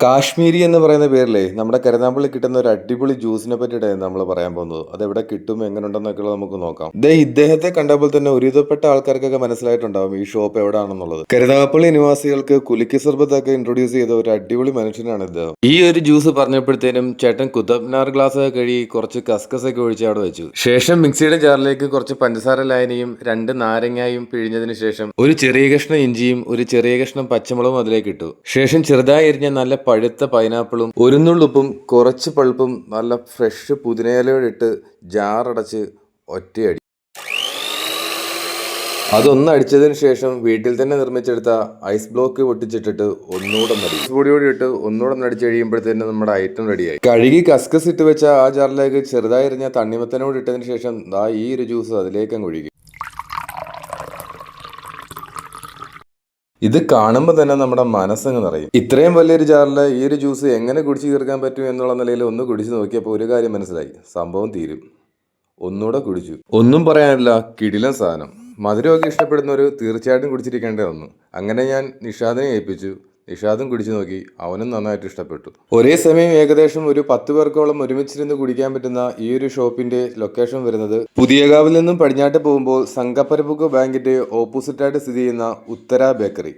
കാശ്മീരി എന്ന് പറയുന്ന പേരിലേ നമ്മുടെ കരുനാഗപ്പള്ളി കിട്ടുന്ന ഒരു അടിപൊളി ജ്യൂസിനെ പറ്റിയിട്ടാണ് നമ്മൾ പറയാൻ പോകുന്നത്. അതെവിടെ കിട്ടും, എങ്ങനെ ഉണ്ടെന്നൊക്കെ നമുക്ക് നോക്കാം. ഇദ്ദേഹത്തെ കണ്ടപ്പോൾ തന്നെ ഒരുവിധപ്പെട്ട ആൾക്കാർക്കൊക്കെ മനസ്സിലായിട്ടുണ്ടാവും ഈ ഷോപ്പ് എവിടെയാണെന്നുള്ളത്. കരുനാഗപ്പള്ളി നിവാസികൾക്ക് കുലുക്കി സർബത്തൊക്കെ ഇൻട്രൊഡ്യൂസ് ചെയ്ത ഒരു അടിപൊളി മനുഷ്യനാണ് ഇദ്ദേഹം. ഈ ഒരു ജ്യൂസ് പറഞ്ഞപ്പോഴത്തേനും ചേട്ടൻ കുത്തബ്നാർ ഗ്ലാസ് ഒക്കെ കഴുകി കുറച്ച് കസ്കസ് ഒക്കെ ഒഴിച്ച് അവിടെ വെച്ചു. ശേഷം മിക്സിയുടെ ജാറിലേക്ക് കുറച്ച് പഞ്ചസാര ലായനിയും 2 നാരങ്ങയും പിഴിഞ്ഞതിന് ശേഷം ഒരു ചെറിയ കഷ്ണം ഇഞ്ചിയും ഒരു ചെറിയ കഷ്ണം പച്ചമുളകും അതിലേക്ക് ഇട്ടു. ശേഷം ചെറുതായി എരിഞ്ഞ നല്ല പഴുത്ത പൈനാപ്പിളും ഒരു നുള്ളുപ്പും കുറച്ച് പൾപ്പും നല്ല ഫ്രഷ് പുതിനയിലയോടിട്ട് ജാറടച്ച് ഒറ്റയടി. അതൊന്നടിച്ചതിന് ശേഷം വീട്ടിൽ തന്നെ നിർമ്മിച്ചെടുത്ത ഐസ് ബ്ലോക്ക് പൊട്ടിച്ചിട്ടിട്ട് ഒന്നുകൂടെ നടി പൊടിയോടെ ഇട്ട് ഒന്നുകൂടെ നടിച്ച് കഴിയുമ്പോഴത്തേനും നമ്മുടെ ഐറ്റം റെഡിയായി. കഴുകി കസ്കസ് ഇട്ട് വെച്ച ആ ജാറിലേക്ക് ചെറുതായി എറിഞ്ഞ തണ്ണിമത്തനോട് ഇട്ടതിന് ശേഷം ഈ ഒരു ജ്യൂസ് അതിലേക്ക് അങ്ങ് ഒഴുകി. ഇത് കാണുമ്പോൾ തന്നെ നമ്മുടെ മനസ്സങ്ങ് നിറയും. ഇത്രയും വലിയൊരു ജാറിൽ ഈ ഒരു ജ്യൂസ് എങ്ങനെ കുടിച്ചു തീർക്കാൻ പറ്റും എന്നുള്ള നിലയിൽ ഒന്ന് കുടിച്ചു നോക്കിയപ്പോൾ ഒരു കാര്യം മനസ്സിലായി, സംഭവം തീരും. ഒന്നുകൂടെ കുടിച്ചു. ഒന്നും പറയാനില്ല, കിടിലൻ സാധനം. മധുരമൊക്കെ ഇഷ്ടപ്പെടുന്നവർ തീർച്ചയായിട്ടും കുടിച്ചിരിക്കേണ്ട ഒന്ന്. അങ്ങനെ ഞാൻ നിഷാദിനെ ഏൽപ്പിച്ചു. നിഷാദും കുടിച്ചു നോക്കി, അവനും നന്നായിട്ട് ഇഷ്ടപ്പെട്ടു. ഒരേ സമയം ഏകദേശം ഒരു 10 പേർക്കോളം ഒരുമിച്ചിരുന്ന് കുടിക്കാൻ പറ്റുന്ന ഈ ഒരു ഷോപ്പിന്റെ ലൊക്കേഷൻ വരുന്നത് പുതിയകാവിൽ നിന്നും പടിഞ്ഞാട്ട് പോകുമ്പോൾ സംഘപരമുഖ ബാങ്കിന്റെ ഓപ്പോസിറ്റായിട്ട് സ്ഥിതി ചെയ്യുന്ന ഉത്തര ബേക്കറി.